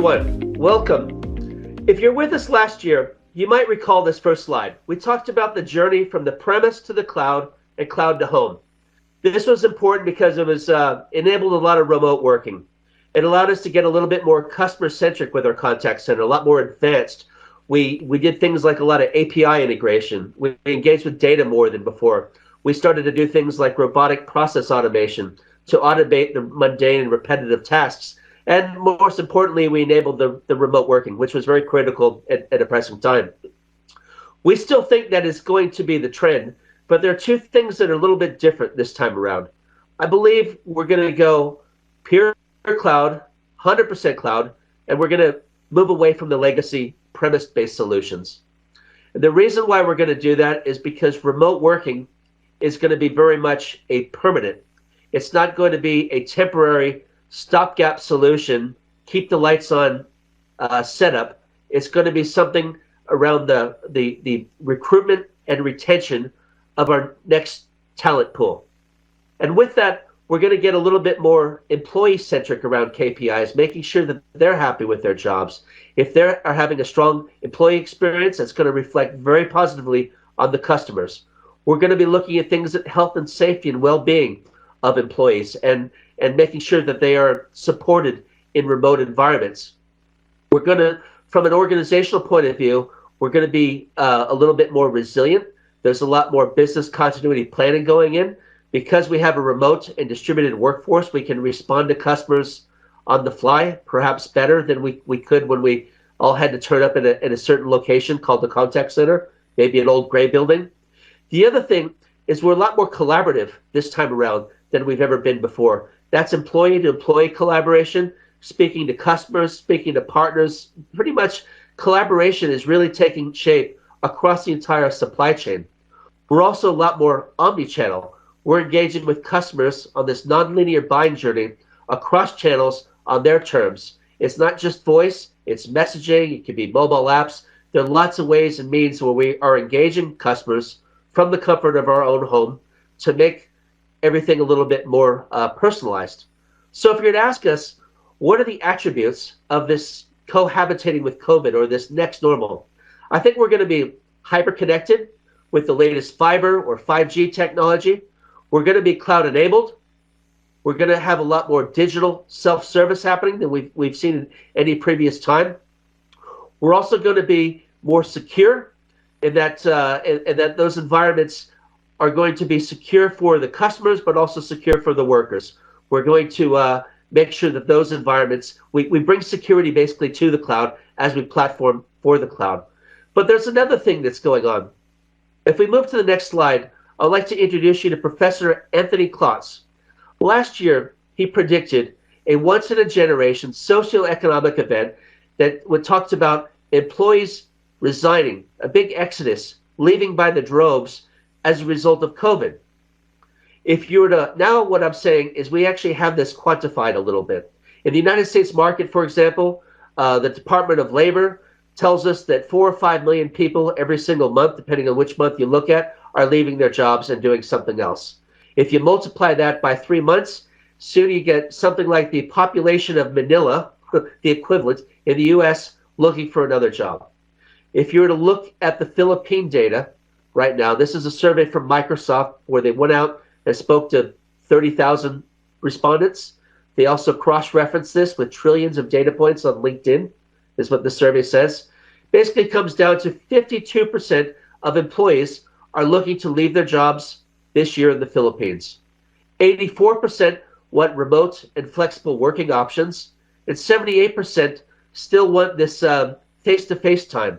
everyone. Welcome. If you're with us last year, you might recall this first slide. We talked about the journey from the premise to the cloud and cloud to home. This was important because it was enabled a lot of remote working. It allowed us to get a little bit more customer-centric with our contact center, a lot more advanced. We did things like a lot of API integration. We engaged with data more than before. We started to do things like robotic process automation to automate the mundane and repetitive tasks. And most importantly, we enabled the remote working, which was very critical at a present time. We still think that is going to be the trend, but there are two things that are a little bit different this time around. I believe we're going to go pure cloud, 100% cloud, and we're going to move away from the legacy premise-based solutions. And the reason why we're going to do that is because remote working is going to be very much a permanent. It's not going to be a temporary stopgap solution, keep the lights on setup. It's going to be something around the recruitment and retention of our next talent pool. And with that, we're going to get a little bit more employee-centric around KPIs, making sure that they're happy with their jobs. If they are having a strong employee experience, that's going to reflect very positively on the customers. We're going to be looking at things at health and safety and well-being of employees and making sure that they are supported in remote environments. We're going to, from an organizational point of view, we're going to be a little bit more resilient. There's a lot more business continuity planning going in. Because we have a remote and distributed workforce, we can respond to customers on the fly, perhaps better than we could when we all had to turn up in a certain location called the contact center, maybe an old gray building. The other thing is we're a lot more collaborative this time around than we've ever been before. That's employee-to-employee collaboration, speaking to customers, speaking to partners. Pretty much collaboration is really taking shape across the entire supply chain. We're also a lot more omni-channel. We're engaging with customers on this nonlinear buying journey across channels on their terms. It's not just voice, it's messaging, it can be mobile apps. There are lots of ways and means where we are engaging customers from the comfort of our own home to make everything a little bit more personalized. So if you're to ask us, what are the attributes of this cohabitating with COVID or this next normal? I think we're going to be hyper-connected with the latest fiber or 5G technology. We're going to be cloud enabled. We're going to have a lot more digital self-service happening than we've seen in any previous time. We're also going to be more secure in that those environments are going to be secure for the customers, but also secure for the workers. We're going to make sure that those environments, we bring security basically to the cloud as we platform for the cloud. But there's another thing that's going on. If we move to the next slide, I'd like to introduce you to Professor Anthony Klotz. Last year, he predicted a once-in-a-generation socioeconomic event that talked about employees resigning, a big exodus, leaving by the droves as a result of COVID. If you were to, now what I'm saying is we actually have this quantified a little bit. In the United States market, for example, the Department of Labor tells us that 4 or 5 million people every single month, depending on which month you look at, are leaving their jobs and doing something else. If you multiply that by 3 months, soon you get something like the population of Manila, the equivalent, in the US looking for another job. If you were to look at the Philippine data right now, this is a survey from Microsoft where they went out and spoke to 30,000 respondents. They also cross-referenced this with trillions of data points on LinkedIn, is what the survey says. Basically it comes down to 52% of employees are looking to leave their jobs this year in the Philippines. 84% want remote and flexible working options, and 78% still want this face-to-face time.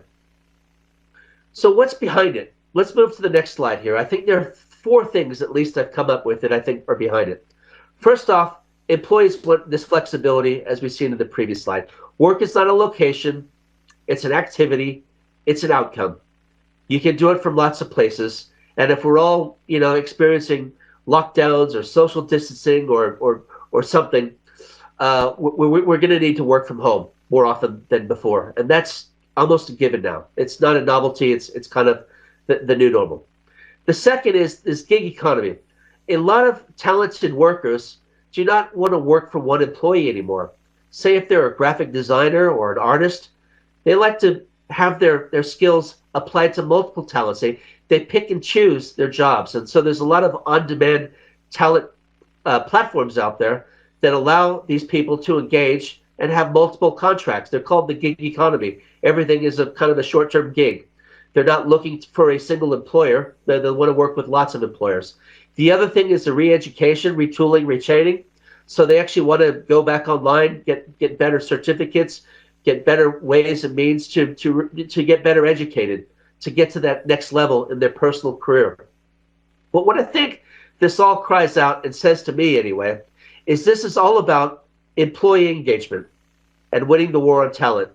So what's behind it? Let's move to the next slide here. I think there are 4 things at least I've come up with that I think are behind it. First off, employees want this flexibility as we've seen in the previous slide. Work is not a location, it's an activity, it's an outcome. You can do it from lots of places. And if we're all, experiencing lockdowns or social distancing or something, we're going to need to work from home more often than before. And that's almost a given now. It's not a novelty. It's kind of the new normal. The second is this gig economy. A lot of talented workers do not want to work for one employee anymore. say if they're a graphic designer or an artist, they like to have their skills applied to multiple talents. They pick and choose their jobs. And so there's a lot of on-demand talent platforms out there that allow these people to engage and have multiple contracts. They're called the gig economy. Everything is a kind of a short-term gig. They're not looking for a single employer. They want to work with lots of employers. The other thing is the re-education, retooling, retraining. So they actually want to go back online, get better certificates, get better ways and means to get better educated, to get to that next level in their personal career. But what I think this all cries out and says to me anyway, is this is all about employee engagement and winning the war on talent.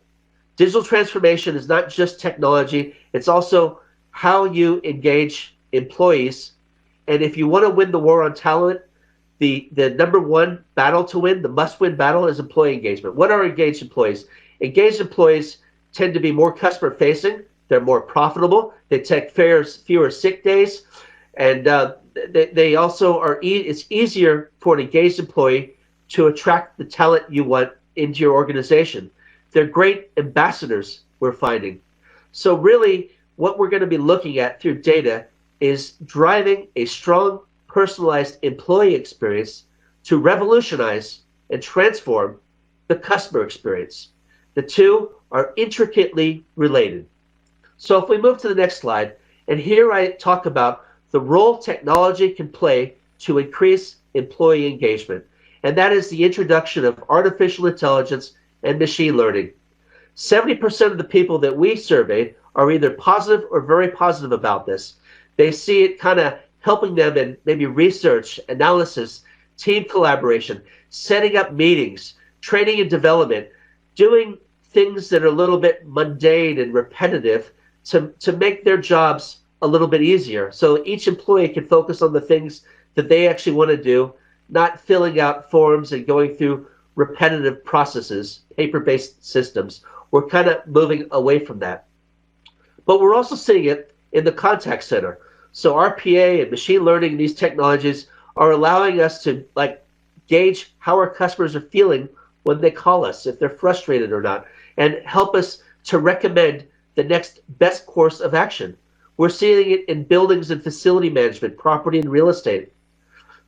Digital transformation is not just technology, it's also how you engage employees. And if you want to win the war on talent, the number one battle to win, the must-win battle, is employee engagement. What are engaged employees? Engaged employees tend to be more customer-facing. They're more profitable. They take fewer sick days. And they also are, it's easier for an engaged employee to attract the talent you want into your organization. They're great ambassadors, we're finding. So really, what we're going to be looking at through data is driving a strong, personalized employee experience to revolutionize and transform the customer experience. The two are intricately related. So if we move to the next slide, and here I talk about the role technology can play to increase employee engagement, and that is the introduction of artificial intelligence and machine learning. 70% of the people that we surveyed are either positive or very positive about this. They see it kind of helping them in maybe research, analysis, team collaboration, setting up meetings, training and development, doing things that are a little bit mundane and repetitive to make their jobs a little bit easier. So each employee can focus on the things that they actually want to do, not filling out forms and going through repetitive processes, paper-based systems. We're kind of moving away from that. But we're also seeing it in the contact center. So RPA and machine learning and these technologies are allowing us to gauge how our customers are feeling when they call us, if they're frustrated or not, and help us to recommend the next best course of action. We're seeing it in buildings and facility management, property and real estate.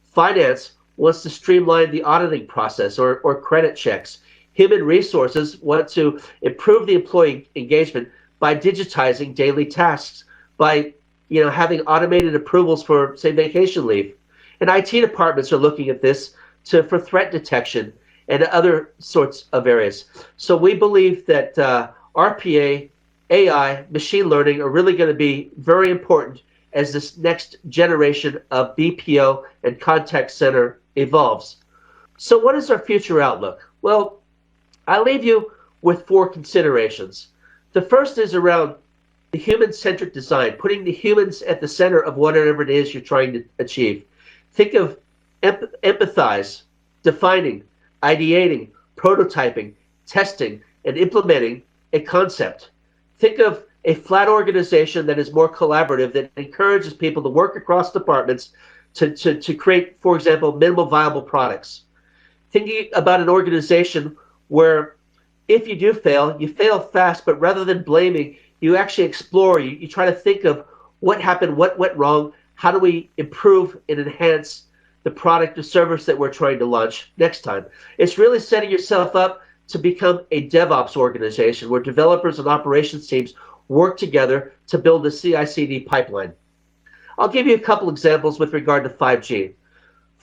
Finance wants to streamline the auditing process or credit checks. Human resources want to improve the employee engagement by digitizing daily tasks, by having automated approvals for, say, vacation leave. And IT departments are looking at this for threat detection and other sorts of areas. So we believe that RPA, AI, machine learning are really going to be very important as this next generation of BPO and contact center evolves. So what is our future outlook? Well, I leave you with 4 considerations. The first is around the human-centric design, putting the humans at the center of whatever it is you're trying to achieve. Think of empathize, defining, ideating, prototyping, testing, and implementing a concept. Think of a flat organization that is more collaborative, that encourages people to work across departments to create, for example, minimal viable products. Thinking about an organization where if you do fail, you fail fast, but rather than blaming, you actually explore, you try to think of what happened, what went wrong, how do we improve and enhance the product or service that we're trying to launch next time. It's really setting yourself up to become a DevOps organization where developers and operations teams work together to build a CI/CD pipeline. I'll give you a couple examples with regard to 5G.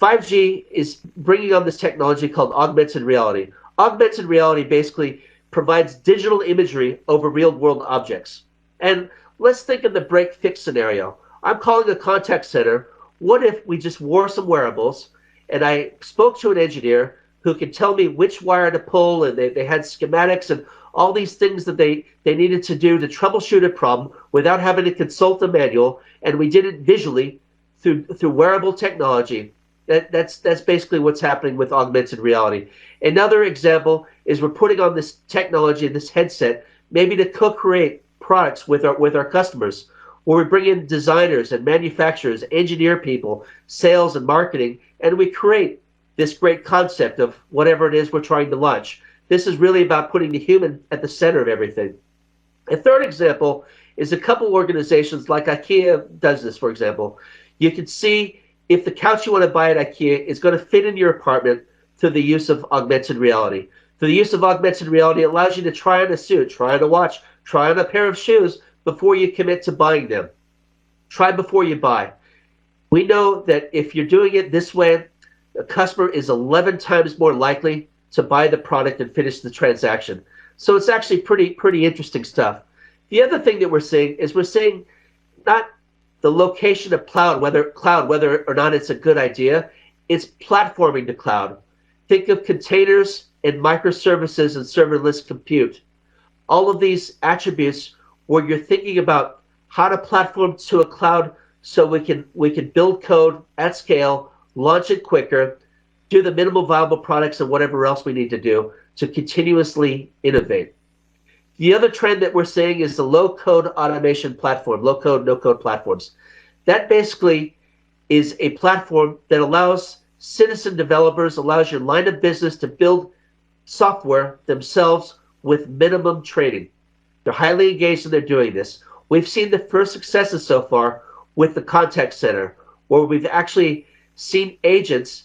5G is bringing on this technology called augmented reality. Augmented reality basically provides digital imagery over real-world objects. And let's think of the break-fix scenario. I'm calling a contact center. What if we just wore some wearables and I spoke to an engineer who could tell me which wire to pull, and they had schematics and all these things that they needed to do to troubleshoot a problem without having to consult a manual, and we did it visually through wearable technology. That's basically what's happening with augmented reality. Another example is we're putting on this technology, this headset, maybe to co-create products with our customers, where we bring in designers and manufacturers, engineer people, sales and marketing, and we create this great concept of whatever it is we're trying to launch. This is really about putting the human at the center of everything. A third example is a couple organizations like IKEA does this, for example. You can see if the couch you want to buy at IKEA is going to fit in your apartment through the use of augmented reality. Through the use of augmented reality, it allows you to try on a suit, try on a watch, try on a pair of shoes before you commit to buying them. Try before you buy. We know that if you're doing it this way, a customer is 11 times more likely to buy the product and finish the transaction. So it's actually pretty interesting stuff. The other thing that we're seeing is not the location of cloud, whether or not it's a good idea, it's platforming the cloud. Think of containers and microservices and serverless compute. All of these attributes where you're thinking about how to platform to a cloud so we can build code at scale, launch it quicker, do the minimal viable products and whatever else we need to do to continuously innovate. The other trend that we're seeing is the low-code automation platform, low-code, no-code platforms. That basically is a platform that allows citizen developers, allows your line of business to build software themselves with minimum training. They're highly engaged and they're doing this. We've seen the first successes so far with the contact center, where we've actually seen agents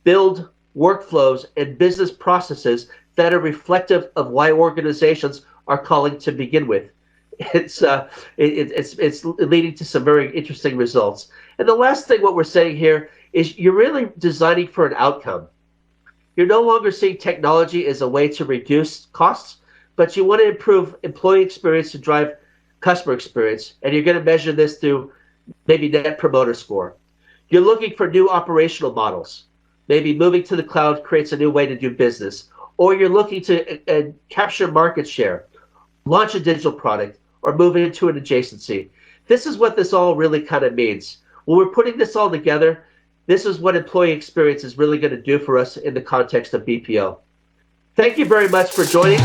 build workflows and business processes that are reflective of why organizations are calling to begin with. It's leading to some very interesting results. And the last thing, what we're saying here is you're really designing for an outcome. You're no longer seeing technology as a way to reduce costs, but you want to improve employee experience to drive customer experience. And you're going to measure this through maybe Net Promoter Score. You're looking for new operational models. Maybe moving to the cloud creates a new way to do business. Or you're looking to capture market share, launch a digital product, or move into an adjacency. This is what this all really kind of means. When we're putting this all together, this is what employee experience is really going to do for us in the context of BPO. Thank you very much for joining.